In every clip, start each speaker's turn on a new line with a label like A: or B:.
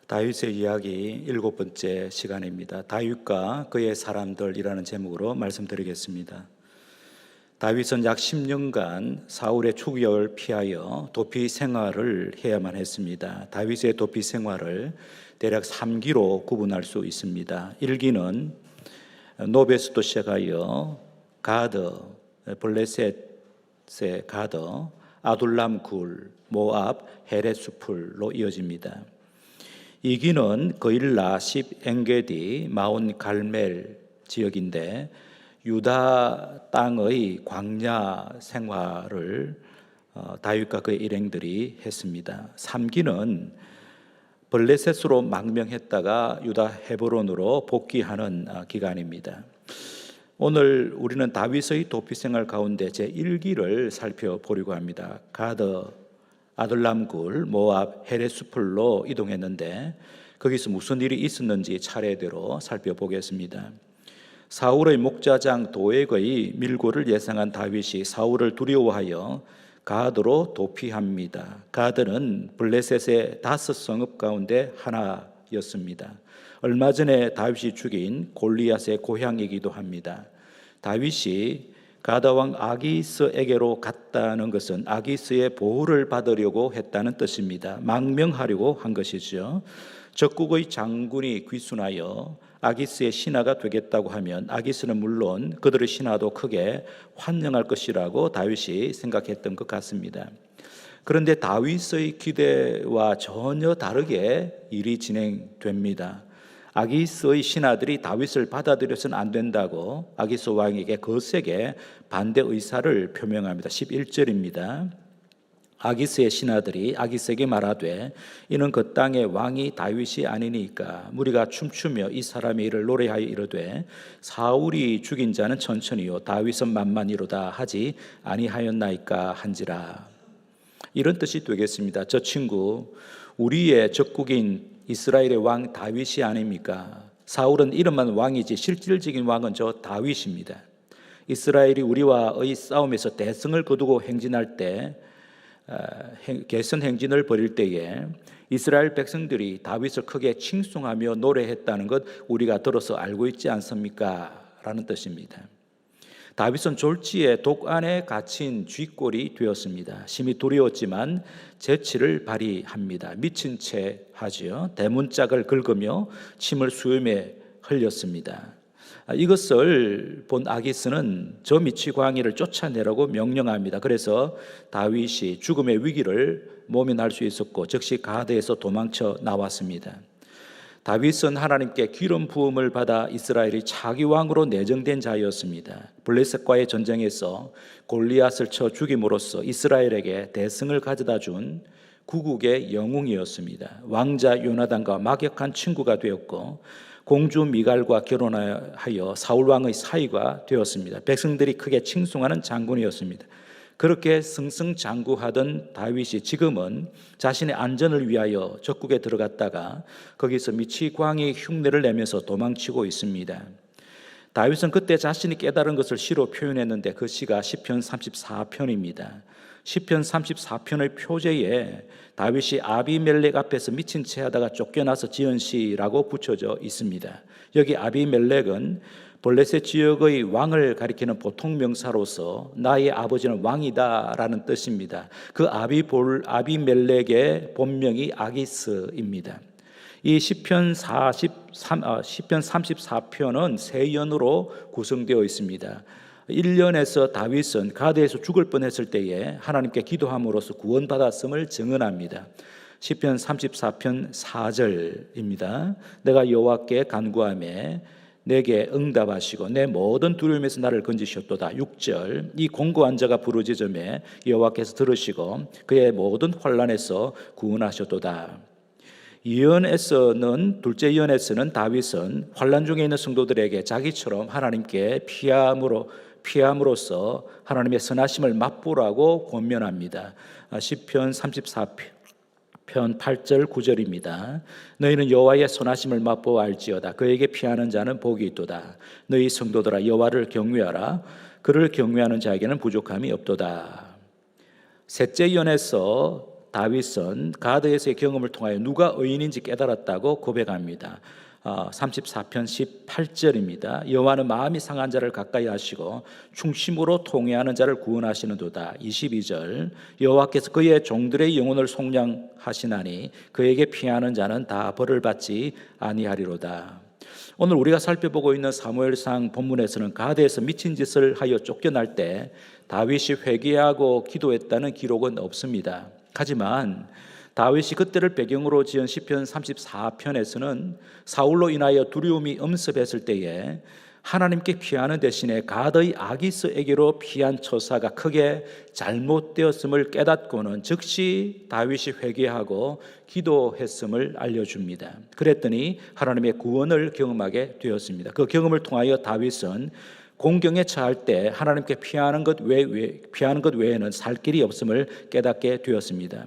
A: 다윗의 이야기 7번째 시간입니다. 다윗과 그의 사람들이라는 제목으로 말씀드리겠습니다. 다윗은 약 10년간 사울의 추격을 피하여 도피 생활을 해야만 했습니다. 다윗의 도피 생활을 대략 3기로 구분할 수 있습니다. 1기는 노베스부터 시작하여 가드, 블레셋의 가드, 아둘람 굴, 모압, 헤레스풀로 이어집니다. 2기는 거일라, 십, 엔게디, 마온 갈멜 지역인데 유다 땅의 광야 생활을 다윗과 그의 일행들이 했습니다. 3기는 블레셋으로 망명했다가 유다 헤브론으로 복귀하는 기간입니다. 오늘 우리는 다윗의 도피 생활 가운데 제1기를 살펴보려고 합니다. 가드, 아둘람굴, 모압, 헤레스풀로 이동했는데 거기서 무슨 일이 있었는지 차례대로 살펴보겠습니다. 사울의 목자장 도액의 밀고를 예상한 다윗이 사울을 두려워하여 가드로 도피합니다. 가드는 블레셋의 5성읍 가운데 하나였습니다. 얼마 전에 다윗이 죽인 골리앗의 고향이기도 합니다. 다윗이 가드 왕 아기스에게로 갔다는 것은 아기스의 보호를 받으려고 했다는 뜻입니다. 망명하려고 한 것이죠. 적국의 장군이 귀순하여 아기스의 신하가 되겠다고 하면 아기스는 물론 그들의 신하도 크게 환영할 것이라고 다윗이 생각했던 것 같습니다. 그런데 다윗의 기대와 전혀 다르게 일이 진행됩니다. 아기스의 신하들이 다윗을 받아들여서는 안 된다고 아기스 왕에게 거세게 반대 의사를 표명합니다. 11절입니다. 아기스의 신하들이 아기스에게 말하되 이는 그 땅의 왕이 다윗이 아니니까 무리가 춤추며 이 사람의 일을 노래하여 이르되 사울이 죽인 자는 천천히요 다윗은 만만이로다 하지 아니하였나이까 한지라. 이런 뜻이 되겠습니다. 저 친구, 우리의 적국인 이스라엘의 왕 다윗이 아닙니까? 사울은 이름만 왕이지 실질적인 왕은 저 다윗입니다. 이스라엘이 우리와의 싸움에서 대승을 거두고 행진할 때 개선 행진을 벌일 때에 이스라엘 백성들이 다윗을 크게 칭송하며 노래했다는 것 우리가 들어서 알고 있지 않습니까? 라는 뜻입니다. 다윗은 졸지에 독 안에 갇힌 쥐꼴이 되었습니다. 심히 두려웠지만 재치를 발휘합니다. 미친 채 하지요. 대문짝을 긁으며 침을 수염에 흘렸습니다. 이것을 본 아기스는 저 미치광이를 쫓아내라고 명령합니다. 그래서 다윗이 죽음의 위기를 모면할 수 있었고 즉시 가드에서 도망쳐 나왔습니다. 다윗은 하나님께 기름 부음을 받아 이스라엘이 차기 왕으로 내정된 자였습니다. 블레셋과의 전쟁에서 골리앗을 쳐 죽임으로써 이스라엘에게 대승을 가져다 준 구국의 영웅이었습니다. 왕자 요나단과 막역한 친구가 되었고 공주 미갈과 결혼하여 사울 왕의 사위가 되었습니다. 백성들이 크게 칭송하는 장군이었습니다. 그렇게 승승장구하던 다윗이 지금은 자신의 안전을 위하여 적국에 들어갔다가 거기서 미치광이 흉내를 내면서 도망치고 있습니다. 다윗은 그때 자신이 깨달은 것을 시로 표현했는데 그 시가 시편 34편입니다. 시편 34편의 표제에 다윗이 아비멜렉 앞에서 미친 채 하다가 쫓겨나서 지은 시라고 붙여져 있습니다. 여기 아비멜렉은 블레셋 지역의 왕을 가리키는 보통 명사로서 나의 아버지는 왕이다라는 뜻입니다. 그 아비멜렉의 본명이 아기스입니다. 이 시편 34편은 세 연으로 구성되어 있습니다. 1년에서 다윗은 가드에서 죽을 뻔했을 때에 하나님께 기도함으로써 구원받았음을 증언합니다. 시편 34편 4절입니다. 내가 여호와께 간구하며 내게 응답하시고 내 모든 두려움에서 나를 건지셨도다. 6절 이 공고한 자가 부르짖음에 여호와께서 들으시고 그의 모든 환난에서 구원하셨도다. 둘째 예언에서는 다윗은 환난 중에 있는 성도들에게 자기처럼 하나님께 피함으로써 하나님의 선하심을 맛보라고 권면합니다. 시편 34편 8절 9절입니다. 너희는 여호와의 선하심을 맛보아 알지어다. 그에게 피하는 자는 복이 있도다. 너희 성도들아 여호와를 경외하라. 그를 경외하는 자에게는 부족함이 없도다. 셋째 예언에서 다윗은 가드에서의 경험을 통하여 누가 의인인지 깨달았다고 고백합니다. 34편 18절입니다. 여호와는 마음이 상한 자를 가까이 하시고 충심으로 통회하는 자를 구원하시는도다. 22절 여호와께서 그의 종들의 영혼을 속량하시나니 그에게 피하는 자는 다 벌을 받지 아니하리로다. 오늘 우리가 살펴보고 있는 사무엘상 본문에서는 가드에서 미친 짓을 하여 쫓겨날 때 다윗이 회개하고 기도했다는 기록은 없습니다. 하지만 다윗이 그때를 배경으로 지은 시편 34편에서는 사울로 인하여 두려움이 엄습했을 때에 하나님께 피하는 대신에 가드의 아기스에게로 피한 처사가 크게 잘못되었음을 깨닫고는 즉시 다윗이 회개하고 기도했음을 알려줍니다. 그랬더니 하나님의 구원을 경험하게 되었습니다. 그 경험을 통하여 다윗은 공경에 처할 때 하나님께 피하는 것 외에는 살 길이 없음을 깨닫게 되었습니다.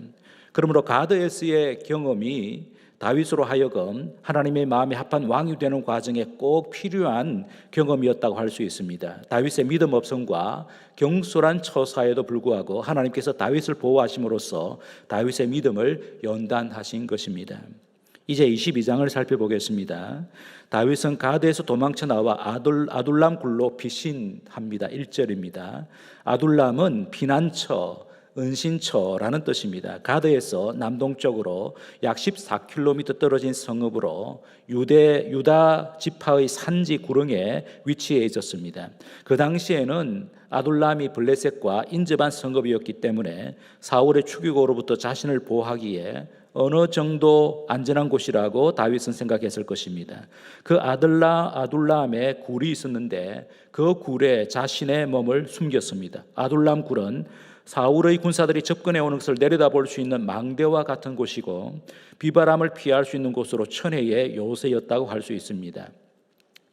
A: 그러므로 가드에서의 경험이 다윗으로 하여금 하나님의 마음에 합한 왕이 되는 과정에 꼭 필요한 경험이었다고 할 수 있습니다. 다윗의 믿음 없음과 경솔한 처사에도 불구하고 하나님께서 다윗을 보호하심으로써 다윗의 믿음을 연단하신 것입니다. 이제 22장을 살펴보겠습니다. 다윗은 가드에서 도망쳐 나와 아둘람 굴로 피신합니다. 1절입니다. 아둘람은 피난처, 은신처라는 뜻입니다. 가드에서 남동쪽으로 약 14km 떨어진 성읍으로 유다 지파의 산지 구릉에 위치해 있었습니다. 그 당시에는 아둘람이 블레셋과 인접한 성읍이었기 때문에 사울의 추격으로부터 자신을 보호하기에 어느 정도 안전한 곳이라고 다윗은 생각했을 것입니다. 그 아둘람의 굴이 있었는데 그 굴에 자신의 몸을 숨겼습니다. 아둘람 굴은 사울의 군사들이 접근해 오는 것을 내려다볼 수 있는 망대와 같은 곳이고 비바람을 피할 수 있는 곳으로 천혜의 요새였다고 할 수 있습니다.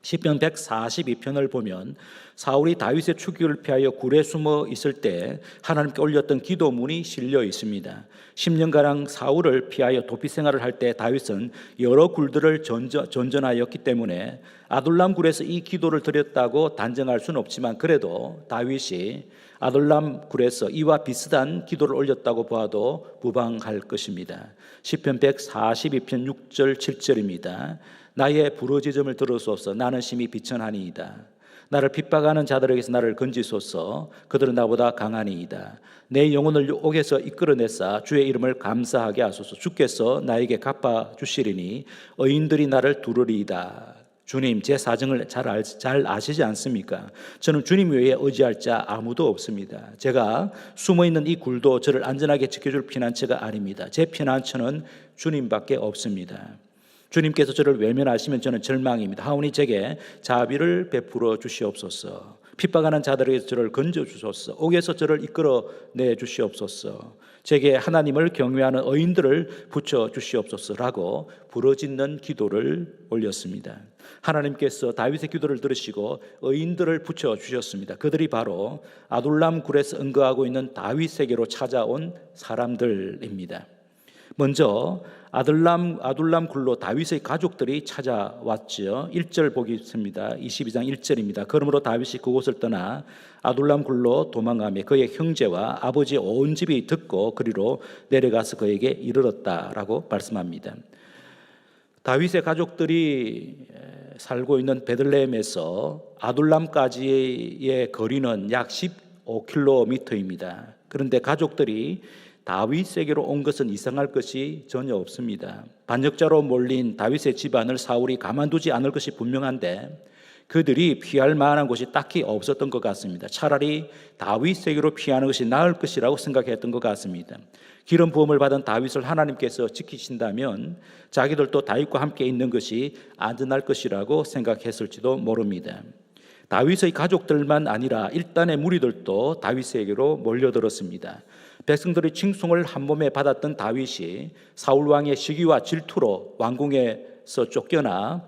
A: 시편 142편을 보면 사울이 다윗의 추격을 피하여 굴에 숨어 있을 때 하나님께 올렸던 기도문이 실려 있습니다. 10년가량 사울을 피하여 도피 생활을 할 때 다윗은 여러 굴들을 전전하였기 때문에 아둘람 굴에서 이 기도를 드렸다고 단정할 수는 없지만 그래도 다윗이 아둘람 굴에서 이와 비슷한 기도를 올렸다고 보아도 무방할 것입니다. 시편 142편 6절 7절입니다. 나의 부르짖음을 들으소서. 나는 심히 비천하니이다. 나를 핍박하는 자들에게서 나를 건지소서. 그들은 나보다 강하니이다. 내 영혼을 옥에서 이끌어내사 주의 이름을 감사하게 하소서. 주께서 나에게 갚아주시리니 의인들이 나를 두르리이다. 주님, 제 사정을 잘 아시지 않습니까? 저는 주님 외에 의지할 자 아무도 없습니다. 제가 숨어있는 이 굴도 저를 안전하게 지켜줄 피난처가 아닙니다. 제 피난처는 주님밖에 없습니다. 주님께서 저를 외면하시면 저는 절망입니다. 하오니 제게 자비를 베풀어 주시옵소서. 핍박하는 자들에게서 저를 건져 주소서. 옥에서 저를 이끌어내 주시옵소서. 제게 하나님을 경외하는 의인들을 붙여 주시옵소서라고 부르짖는 기도를 올렸습니다. 하나님께서 다윗의 기도를 들으시고 의인들을 붙여 주셨습니다. 그들이 바로 아둘람 굴에서 응거하고 있는 다윗에게로 찾아온 사람들입니다. 먼저 아둘람 굴로 다윗의 가족들이 찾아왔죠. 1절 보겠습니다. 22장 1절입니다. 그러므로 다윗이 그곳을 떠나 아둘람 굴로 도망가며 그의 형제와 아버지의 온 집이 듣고 그리로 내려가서 그에게 이르렀다라고 말씀합니다. 다윗의 가족들이 살고 있는 베들레헴에서 아둘람까지의 거리는 약 15km입니다. 그런데 가족들이 다윗에게로 온 것은 이상할 것이 전혀 없습니다. 반역자로 몰린 다윗의 집안을 사울이 가만두지 않을 것이 분명한데 그들이 피할 만한 곳이 딱히 없었던 것 같습니다. 차라리 다윗에게로 피하는 것이 나을 것이라고 생각했던 것 같습니다. 기름 부음을 받은 다윗을 하나님께서 지키신다면 자기들도 다윗과 함께 있는 것이 안전할 것이라고 생각했을지도 모릅니다. 다윗의 가족들만 아니라 일단의 무리들도 다윗에게로 몰려들었습니다. 백성들의 칭송을 한 몸에 받았던 다윗이 사울 왕의 시기와 질투로 왕궁에서 쫓겨나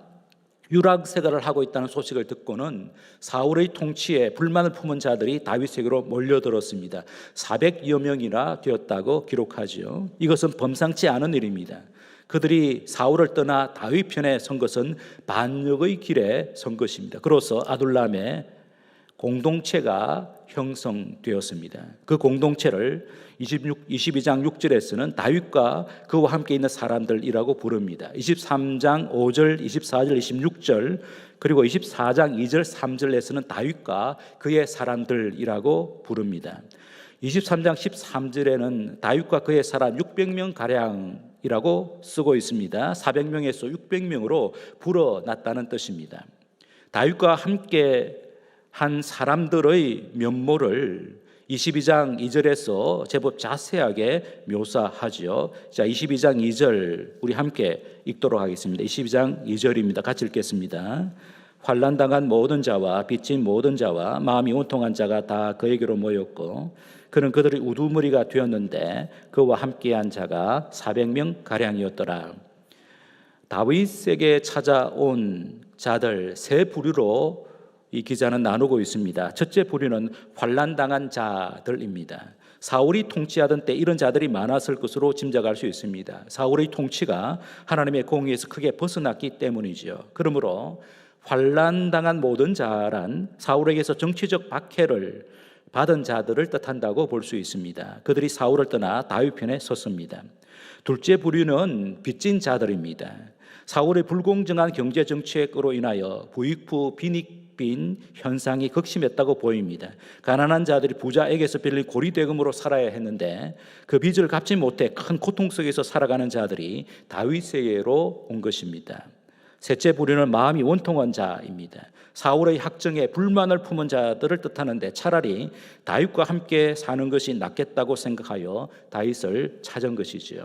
A: 유락생활을 하고 있다는 소식을 듣고는 사울의 통치에 불만을 품은 자들이 다윗에게로 몰려들었습니다. 400여 명이나 되었다고 기록하죠. 이것은 범상치 않은 일입니다. 그들이 사울을 떠나 다윗 편에 선 것은 반역의 길에 선 것입니다. 그로써 아둘람의 공동체가 형성되었습니다. 그 공동체를 22장 6절에서는 다윗과 그와 함께 있는 사람들이라고 부릅니다. 23장 5절, 24절, 26절 그리고 24장 2절, 3절에서는 다윗과 그의 사람들이라고 부릅니다. 23장 13절에는 다윗과 그의 사람 600명 가량이라고 쓰고 있습니다. 400명에서 600명으로 불어났다는 뜻입니다. 다윗과 함께 한 사람들의 면모를 22장 2절에서 제법 자세하게 묘사하지요. 자, 22장 2절 우리 함께 읽도록 하겠습니다. 22장 2절입니다. 같이 읽겠습니다. 환난당한 모든 자와 빚진 모든 자와 마음이 온통한 자가 다 그에게로 모였고 그는 그들의 우두머리가 되었는데 그와 함께한 자가 400명 가량이었더라. 다윗에게 찾아온 자들 세 부류로 이 기자는 나누고 있습니다. 첫째 부류는 환난당한 자들입니다. 사울이 통치하던 때 이런 자들이 많았을 것으로 짐작할 수 있습니다. 사울의 통치가 하나님의 공의에서 크게 벗어났기 때문이죠. 그러므로 환난당한 모든 자란 사울에게서 정치적 박해를 받은 자들을 뜻한다고 볼 수 있습니다. 그들이 사울을 떠나 다윗 편에 섰습니다. 둘째 부류는 빚진 자들입니다. 사울의 불공정한 경제 정책으로 인하여 부익부 빈익빈 현상이 극심했다고 보입니다. 가난한 자들이 부자에게서 빌린 고리대금으로 살아야 했는데 그 빚을 갚지 못해 큰 고통 속에서 살아가는 자들이 다윗에게로 온 것입니다. 셋째 부류는 마음이 원통한 자입니다. 사울의 학정에 불만을 품은 자들을 뜻하는데 차라리 다윗과 함께 사는 것이 낫겠다고 생각하여 다윗을 찾은 것이지요.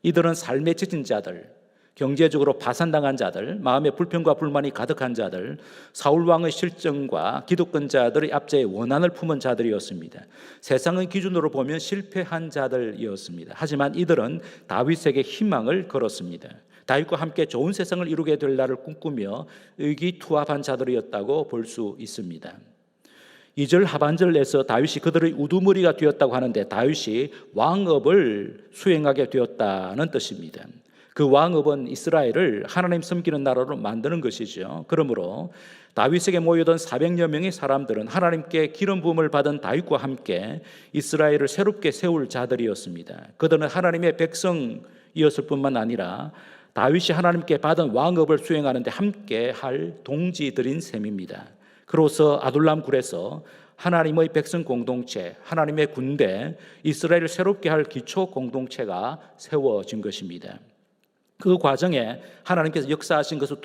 A: 이들은 삶에 지친 자들, 경제적으로 파산당한 자들, 마음에 불평과 불만이 가득한 자들, 사울왕의 실정과 기득권자들의 압제에 원한을 품은 자들이었습니다. 세상의 기준으로 보면 실패한 자들이었습니다. 하지만 이들은 다윗에게 희망을 걸었습니다. 다윗과 함께 좋은 세상을 이루게 될 날을 꿈꾸며 의기투합한 자들이었다고 볼 수 있습니다. 2절 하반절에서 다윗이 그들의 우두머리가 되었다고 하는데 다윗이 왕업을 수행하게 되었다는 뜻입니다. 그 왕업은 이스라엘을 하나님 섬기는 나라로 만드는 것이죠. 그러므로 다윗에게 모여든 400여 명의 사람들은 하나님께 기름 부음을 받은 다윗과 함께 이스라엘을 새롭게 세울 자들이었습니다. 그들은 하나님의 백성이었을 뿐만 아니라 다윗이 하나님께 받은 왕업을 수행하는데 함께 할 동지들인 셈입니다. 그로서 아둘람 굴에서 하나님의 백성 공동체, 하나님의 군대, 이스라엘을 새롭게 할 기초 공동체가 세워진 것입니다. 그 과정에 하나님께서 역사하신 것을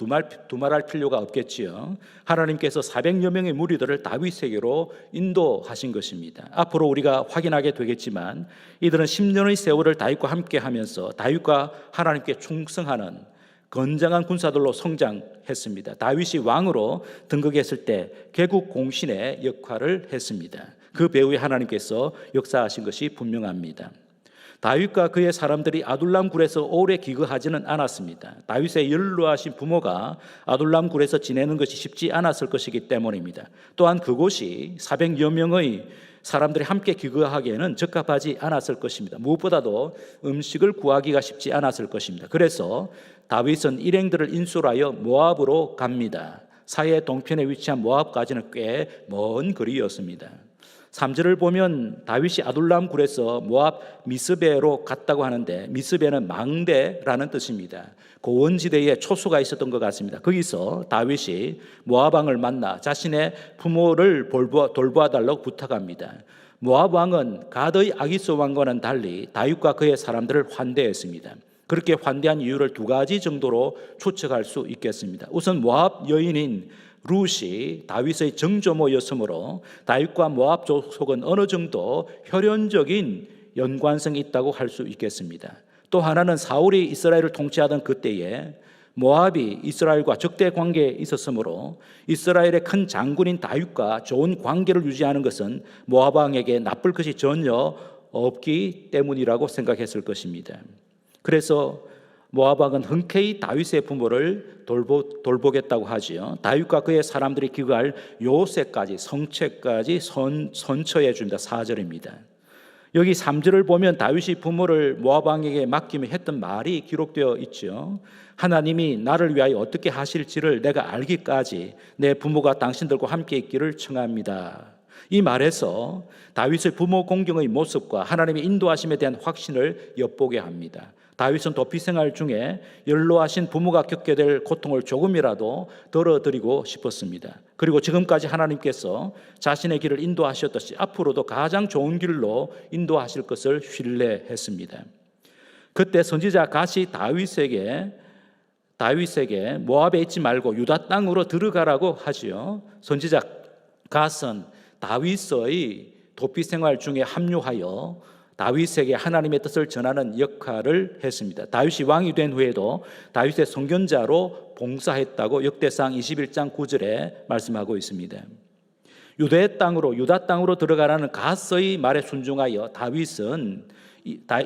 A: 두말할 필요가 없겠지요. 하나님께서 400여 명의 무리들을 다윗에게로 인도하신 것입니다. 앞으로 우리가 확인하게 되겠지만 이들은 10년의 세월을 다윗과 함께 하면서 다윗과 하나님께 충성하는 건장한 군사들로 성장했습니다. 다윗이 왕으로 등극했을 때 개국 공신의 역할을 했습니다. 그 배후에 하나님께서 역사하신 것이 분명합니다. 다윗과 그의 사람들이 아둘람 굴에서 오래 기거하지는 않았습니다. 다윗의 연로하신 부모가 아둘람 굴에서 지내는 것이 쉽지 않았을 것이기 때문입니다. 또한 그곳이 400여 명의 사람들이 함께 기거하기에는 적합하지 않았을 것입니다. 무엇보다도 음식을 구하기가 쉽지 않았을 것입니다. 그래서 다윗은 일행들을 인솔하여 모압으로 갑니다. 사해 동편에 위치한 모압까지는 꽤 먼 거리였습니다. 3절을 보면 다윗이 아둘람 굴에서 모압 미스베로 갔다고 하는데 미스베는 망대라는 뜻입니다. 고원지대에 초소가 있었던 것 같습니다. 거기서 다윗이 모압 왕을 만나 자신의 부모를 돌보아달라고 부탁합니다. 모압 왕은 가드의 아기스 왕과는 달리 다윗과 그의 사람들을 환대했습니다. 그렇게 환대한 이유를 두 가지 정도로 추측할 수 있겠습니다. 우선 모압 여인인 룻이 다윗의 정조모였으므로 다윗과 모압 족속은 어느 정도 혈연적인 연관성이 있다고 할 수 있겠습니다. 또 하나는 사울이 이스라엘을 통치하던 그때에 모압이 이스라엘과 적대 관계에 있었으므로 이스라엘의 큰 장군인 다윗과 좋은 관계를 유지하는 것은 모압 왕에게 나쁠 것이 전혀 없기 때문이라고 생각했을 것입니다. 그래서 모압 왕은 흔쾌히 다윗의 부모를 돌보겠다고 하지요. 다윗과 그의 사람들이 기거할 요새까지 성체까지 선처해 줍니다. 4절입니다. 여기 3절을 보면 다윗이 부모를 모압 왕에게 맡기며 했던 말이 기록되어 있죠. 하나님이 나를 위하여 어떻게 하실지를 내가 알기까지 내 부모가 당신들과 함께 있기를 청합니다. 이 말에서 다윗의 부모 공경의 모습과 하나님의 인도하심에 대한 확신을 엿보게 합니다. 다윗은 도피 생활 중에 연로하신 부모가 겪게 될 고통을 조금이라도 덜어드리고 싶었습니다. 그리고 지금까지 하나님께서 자신의 길을 인도하셨듯이 앞으로도 가장 좋은 길로 인도하실 것을 신뢰했습니다. 그때 선지자 갓이 다윗에게 모압에 있지 말고 유다 땅으로 들어가라고 하지요. 선지자 갓은 다윗의 도피 생활 중에 합류하여 다윗에게 하나님의 뜻을 전하는 역할을 했습니다. 다윗이 왕이 된 후에도 다윗의 선견자로 봉사했다고 역대상 21장 9절에 말씀하고 있습니다. 유다 땅으로 들어가라는 갓의 말에 순종하여 다윗은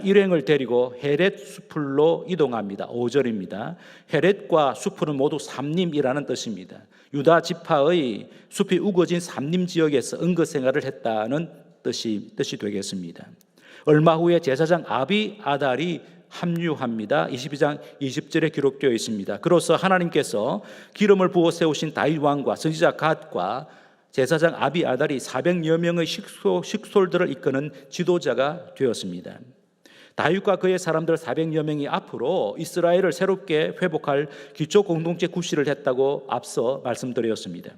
A: 일행을 데리고 헤렛 수풀로 이동합니다. 5절입니다. 헤렛과 수풀은 모두 삼림이라는 뜻입니다. 유다 지파의 숲이 우거진 삼림 지역에서 은거 생활을 했다는 뜻이 되겠습니다. 얼마 후에 제사장 아비아달이 합류합니다. 22장 20절에 기록되어 있습니다. 그로써 하나님께서 기름을 부어 세우신 다윗 왕과 선지자 갓과 제사장 아비아달이 400여 명의 식솔들을 이끄는 지도자가 되었습니다. 다윗과 그의 사람들 400여 명이 앞으로 이스라엘을 새롭게 회복할 기초 공동체 구실을 했다고 앞서 말씀드렸습니다.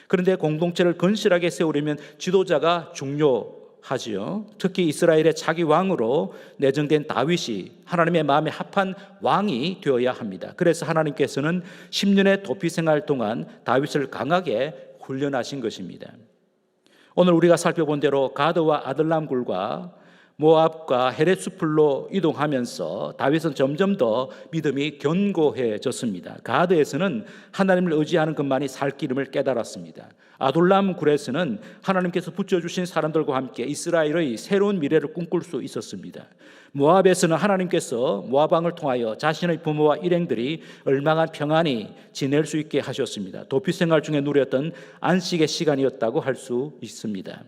A: 그런데 공동체를 건실하게 세우려면 지도자가 중요하지요. 특히 이스라엘의 차기 왕으로 내정된 다윗이 하나님의 마음에 합한 왕이 되어야 합니다. 그래서 하나님께서는 10년의 도피 생활 동안 다윗을 강하게 훈련하신 것입니다. 오늘 우리가 살펴본 대로 가드와 아들람 굴과 모압과 헤렛 수풀로 이동하면서 다윗은 점점 더 믿음이 견고해졌습니다. 가드에서는 하나님을 의지하는 것만이 살 길임을 깨달았습니다. 아둘람 굴에서는 하나님께서 붙여주신 사람들과 함께 이스라엘의 새로운 미래를 꿈꿀 수 있었습니다. 모압에서는 하나님께서 모압 왕을 통하여 자신의 부모와 일행들이 얼마간 평안히 지낼 수 있게 하셨습니다. 도피 생활 중에 누렸던 안식의 시간이었다고 할 수 있습니다.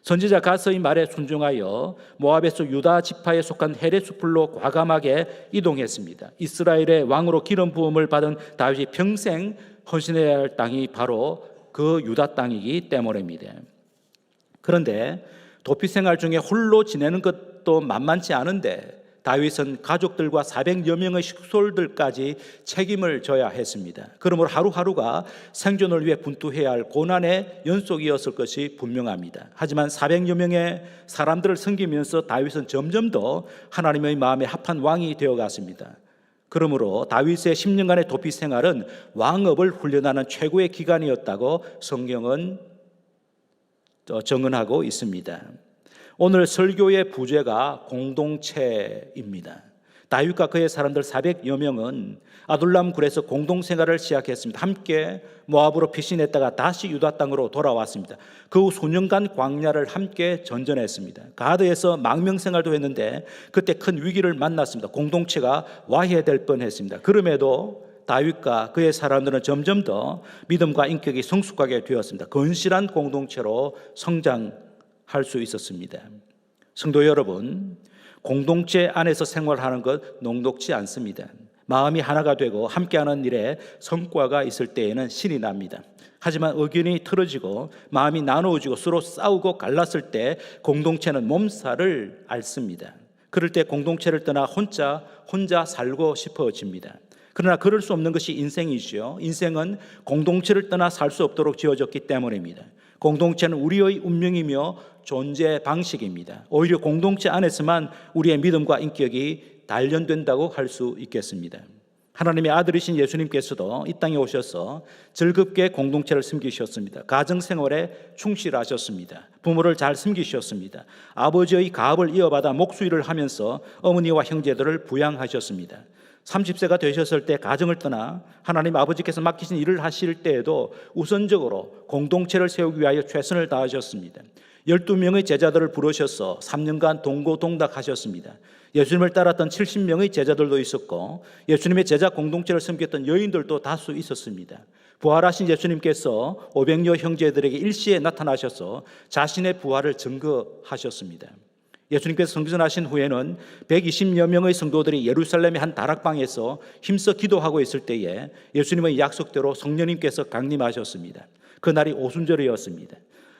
A: 선지자 갓의 말에 순종하여 모압에서 유다 지파에 속한 헤렛 수풀로 과감하게 이동했습니다. 이스라엘의 왕으로 기름 부음을 받은 다윗이 평생 헌신해야 할 땅이 바로 그 유다 땅이기 때문입니다. 그런데 도피 생활 중에 홀로 지내는 것도 만만치 않은데 다윗은 가족들과 400여 명의 식솔들까지 책임을 져야 했습니다. 그러므로 하루하루가 생존을 위해 분투해야 할 고난의 연속이었을 것이 분명합니다. 하지만 400여 명의 사람들을 섬기면서 다윗은 점점 더 하나님의 마음에 합한 왕이 되어갔습니다. 그러므로 다윗의 10년간의 도피 생활은 왕업을 훈련하는 최고의 기간이었다고 성경은 정언하고 있습니다. 오늘 설교의 부제가 공동체입니다. 다윗과 그의 사람들 400여 명은 아둘람 굴에서 공동생활을 시작했습니다. 함께 모압으로 피신했다가 다시 유다 땅으로 돌아왔습니다. 그 후 수년간 광야를 함께 전전했습니다. 가드에서 망명생활도 했는데 그때 큰 위기를 만났습니다. 공동체가 와해될 뻔했습니다. 그럼에도 다윗과 그의 사람들은 점점 더 믿음과 인격이 성숙하게 되었습니다. 건실한 공동체로 성장할 수 있었습니다. 성도 여러분, 공동체 안에서 생활하는 것 녹록지 않습니다. 마음이 하나가 되고 함께하는 일에 성과가 있을 때에는 신이 납니다. 하지만 의견이 틀어지고 마음이 나누어지고 서로 싸우고 갈랐을 때 공동체는 몸살을 앓습니다. 그럴 때 공동체를 떠나 혼자 살고 싶어집니다. 그러나 그럴 수 없는 것이 인생이죠. 인생은 공동체를 떠나 살 수 없도록 지어졌기 때문입니다. 공동체는 우리의 운명이며 존재 방식입니다. 오히려 공동체 안에서만 우리의 믿음과 인격이 단련된다고 할 수 있겠습니다. 하나님의 아들이신 예수님께서도 이 땅에 오셔서 즐겁게 공동체를 섬기셨습니다. 가정생활에 충실하셨습니다. 부모를 잘 섬기셨습니다. 아버지의 가업을 이어받아 목수일을 하면서 어머니와 형제들을 부양하셨습니다. 30세가 되셨을 때 가정을 떠나 하나님 아버지께서 맡기신 일을 하실 때에도 우선적으로 공동체를 세우기 위하여 최선을 다하셨습니다. 12명의 제자들을 부르셔서 3년간 동고동락하셨습니다. 예수님을 따랐던 70명의 제자들도 있었고 예수님의 제자 공동체를 섬겼던 여인들도 다수 있었습니다. 부활하신 예수님께서 500여 형제들에게 일시에 나타나셔서 자신의 부활을 증거하셨습니다. 예수님께서 성전하신 후에는 120여 명의 성도들이 예루살렘의 한 다락방에서 힘써 기도하고 있을 때에 예수님의 약속대로 성령님께서 강림하셨습니다. 그날이 오순절이었습니다.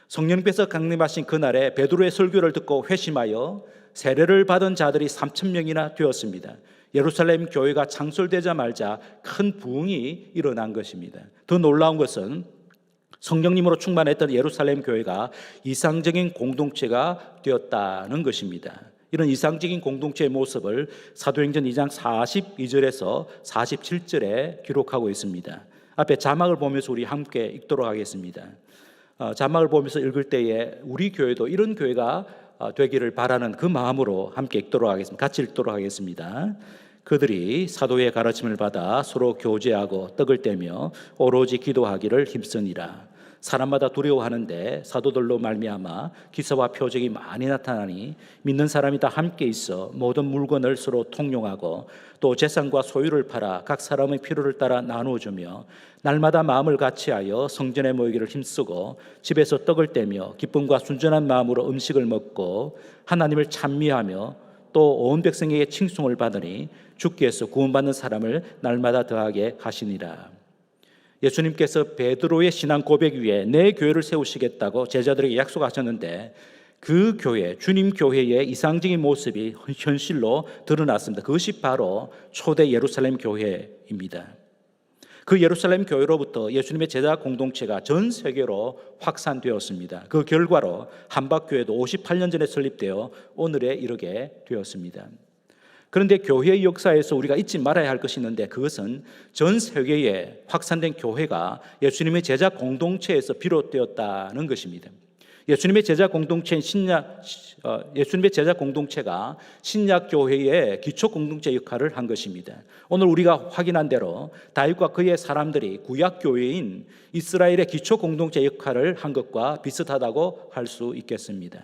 A: 성령님께서 강림하신 그날에 베드로의 설교를 듣고 회심하여 세례를 받은 자들이 3,000명이나 되었습니다. 예루살렘 교회가 창설되자마자 큰 부흥이 일어난 것입니다. 더 놀라운 것은 성령님으로 충만했던 예루살렘 교회가 이상적인 공동체가 되었다는 것입니다. 이런 이상적인 공동체의 모습을 사도행전 2장 42절에서 47절에 기록하고 있습니다. 앞에 자막을 보면서 우리 함께 읽도록 하겠습니다. 자막을 보면서 읽을 때에 우리 교회도 이런 교회가 되기를 바라는 그 마음으로 함께 읽도록 하겠습니다. 같이 읽도록 하겠습니다. 그들이 사도의 가르침을 받아 서로 교제하고 떡을 떼며 오로지 기도하기를 힘쓰니라. 사람마다 두려워하는데 사도들로 말미암아 기사와 표적이 많이 나타나니 믿는 사람이 다 함께 있어 모든 물건을 서로 통용하고 또 재산과 소유를 팔아 각 사람의 필요를 따라 나누어 주며 날마다 마음을 같이하여 성전에 모이기를 힘쓰고 집에서 떡을 떼며 기쁨과 순전한 마음으로 음식을 먹고 하나님을 찬미하며 또 온 백성에게 칭송을 받으니 주께서 구원받는 사람을 날마다 더하게 하시니라. 예수님께서 베드로의 신앙 고백 위에 내 교회를 세우시겠다고 제자들에게 약속하셨는데 그 교회, 주님 교회의 이상적인 모습이 현실로 드러났습니다. 그것이 바로 초대 예루살렘 교회입니다. 그 예루살렘 교회로부터 예수님의 제자 공동체가 전 세계로 확산되었습니다. 그 결과로 한박교회도 58년 전에 설립되어 오늘에 이르게 되었습니다. 그런데 교회의 역사에서 우리가 잊지 말아야 할 것이 있는데 그것은 전 세계에 확산된 교회가 예수님의 제자 공동체에서 비롯되었다는 것입니다. 예수님의 제자 공동체인 예수님의 제자 공동체가 신약 교회의 기초 공동체 역할을 한 것입니다. 오늘 우리가 확인한 대로 다윗과 그의 사람들이 구약 교회인 이스라엘의 기초 공동체 역할을 한 것과 비슷하다고 할 수 있겠습니다.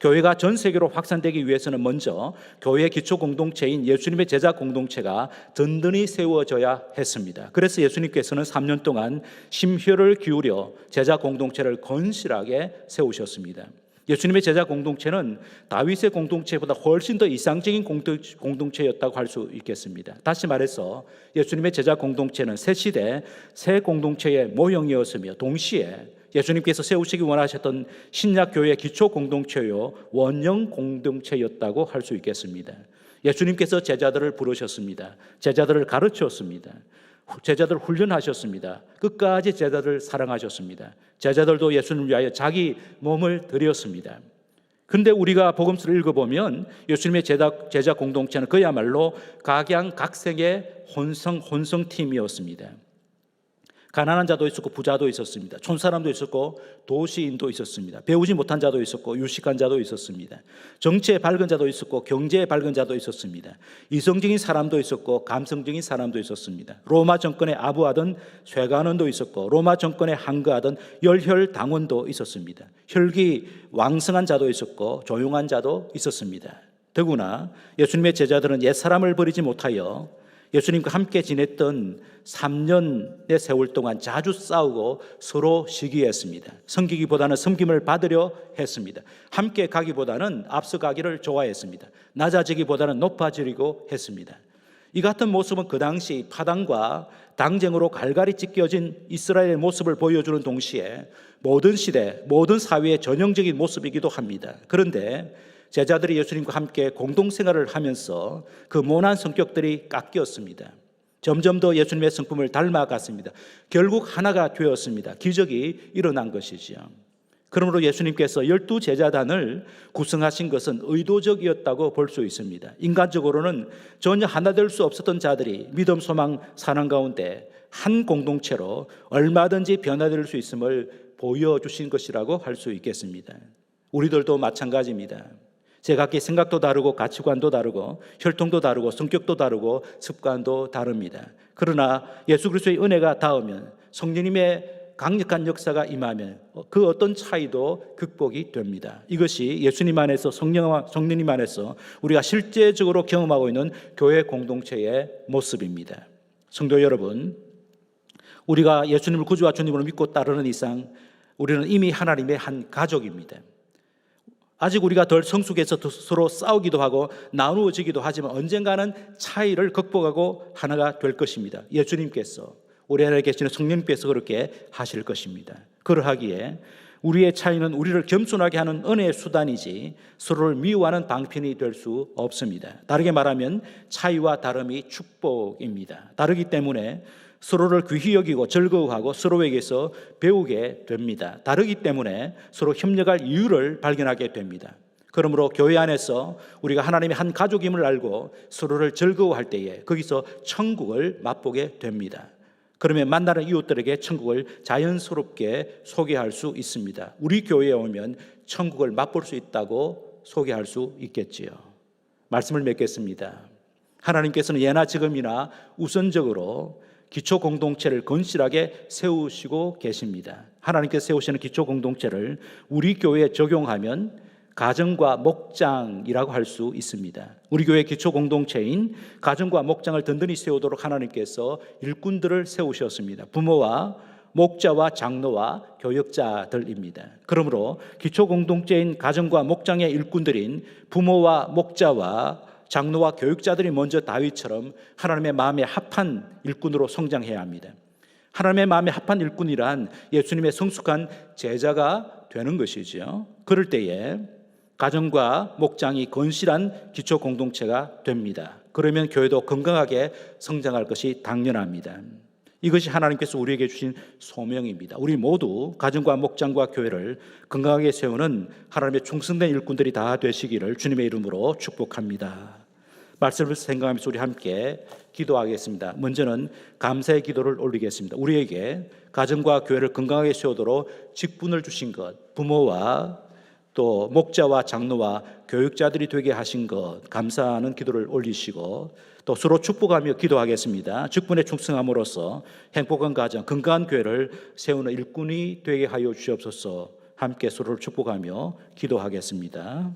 A: 교회가 전 세계로 확산되기 위해서는 먼저 교회의 기초 공동체인 예수님의 제자 공동체가 든든히 세워져야 했습니다. 그래서 예수님께서는 3년 동안 심혈을 기울여 제자 공동체를 건실하게 세우셨습니다. 예수님의 제자 공동체는 다윗의 공동체보다 훨씬 더 이상적인 공동체였다고 할 수 있겠습니다. 다시 말해서 예수님의 제자 공동체는 새 시대 새 공동체의 모형이었으며 동시에 예수님께서 세우시기 원하셨던 신약교회의 기초 공동체요 원형 공동체였다고 할 수 있겠습니다. 예수님께서 제자들을 부르셨습니다. 제자들을 가르쳤습니다. 제자들을 훈련하셨습니다. 끝까지 제자들을 사랑하셨습니다. 제자들도 예수님을 위하여 자기 몸을 드렸습니다. 그런데 우리가 복음서를 읽어보면 예수님의 제자 공동체는 그야말로 각양각색의 혼성팀이었습니다. 가난한 자도 있었고 부자도 있었습니다. 촌사람도 있었고 도시인도 있었습니다. 배우지 못한 자도 있었고 유식한 자도 있었습니다. 정치에 밝은 자도 있었고 경제에 밝은 자도 있었습니다. 이성적인 사람도 있었고 감성적인 사람도 있었습니다. 로마 정권에 아부하던 쇠관원도 있었고 로마 정권에 항거하던 열혈당원도 있었습니다. 혈기 왕성한 자도 있었고 조용한 자도 있었습니다. 더구나 예수님의 제자들은 옛사람을 버리지 못하여 예수님과 함께 지냈던 3년의 세월 동안 자주 싸우고 서로 시기했습니다. 섬기기보다는 섬김을 받으려 했습니다. 함께 가기보다는 앞서가기를 좋아했습니다. 낮아지기보다는 높아지려고 했습니다. 이 같은 모습은 그 당시 파당과 당쟁으로 갈갈이 찢겨진 이스라엘의 모습을 보여주는 동시에 모든 시대, 모든 사회의 전형적인 모습이기도 합니다. 그런데 제자들이 예수님과 함께 공동생활을 하면서 그 모난 성격들이 깎였습니다. 점점 더 예수님의 성품을 닮아갔습니다. 결국 하나가 되었습니다. 기적이 일어난 것이죠. 그러므로 예수님께서 12제자단을 구성하신 것은 의도적이었다고 볼 수 있습니다. 인간적으로는 전혀 하나 될 수 없었던 자들이 믿음, 소망, 사랑 가운데 한 공동체로 얼마든지 변화될 수 있음을 보여주신 것이라고 할 수 있겠습니다. 우리들도 마찬가지입니다. 제각기 생각도 다르고 가치관도 다르고 혈통도 다르고 성격도 다르고 습관도 다릅니다. 그러나 예수 그리스도의 은혜가 닿으면 성령님의 강력한 역사가 임하면 그 어떤 차이도 극복이 됩니다. 이것이 예수님 안에서 성령님 안에서 우리가 실제적으로 경험하고 있는 교회 공동체의 모습입니다. 성도 여러분, 우리가 예수님을 구주와 주님으로 믿고 따르는 이상 우리는 이미 하나님의 한 가족입니다. 아직 우리가 덜 성숙해서 서로 싸우기도 하고 나누어지기도 하지만 언젠가는 차이를 극복하고 하나가 될 것입니다. 예수님께서 우리 안에 계시는 성령께서 그렇게 하실 것입니다. 그러하기에 우리의 차이는 우리를 겸손하게 하는 은혜의 수단이지 서로를 미워하는 방편이 될 수 없습니다. 다르게 말하면 차이와 다름이 축복입니다. 다르기 때문에 서로를 귀히 여기고 즐거워하고 서로에게서 배우게 됩니다. 다르기 때문에 서로 협력할 이유를 발견하게 됩니다. 그러므로 교회 안에서 우리가 하나님의 한 가족임을 알고 서로를 즐거워할 때에 거기서 천국을 맛보게 됩니다. 그러면 만나는 이웃들에게 천국을 자연스럽게 소개할 수 있습니다. 우리 교회에 오면 천국을 맛볼 수 있다고 소개할 수 있겠지요. 말씀을 맺겠습니다. 하나님께서는 예나 지금이나 우선적으로 기초 공동체를 건실하게 세우시고 계십니다. 하나님께서 세우시는 기초 공동체를 우리 교회에 적용하면 가정과 목장이라고 할 수 있습니다. 우리 교회 기초 공동체인 가정과 목장을 든든히 세우도록 하나님께서 일꾼들을 세우셨습니다. 부모와 목자와 장로와 교역자들입니다. 그러므로 기초 공동체인 가정과 목장의 일꾼들인 부모와 목자와 장로와 교육자들이 먼저 다윗처럼 하나님의 마음에 합한 일꾼으로 성장해야 합니다. 하나님의 마음에 합한 일꾼이란 예수님의 성숙한 제자가 되는 것이죠. 그럴 때에 가정과 목장이 건실한 기초 공동체가 됩니다. 그러면 교회도 건강하게 성장할 것이 당연합니다. 이것이 하나님께서 우리에게 주신 소명입니다. 우리 모두 가정과 목장과 교회를 건강하게 세우는 하나님의 충성된 일꾼들이 다 되시기를 주님의 이름으로 축복합니다. 말씀을 생각하면서 우리 함께 기도하겠습니다. 먼저는 감사의 기도를 올리겠습니다. 우리에게 가정과 교회를 건강하게 세우도록 직분을 주신 것, 부모와 또 목자와 장로와 교육자들이 되게 하신 것 감사하는 기도를 올리시고 또 서로 축복하며 기도하겠습니다. 직분에 충성함으로써 행복한 가정, 건강한 교회를 세우는 일꾼이 되게 하여 주시옵소서. 함께 서로를 축복하며 기도하겠습니다.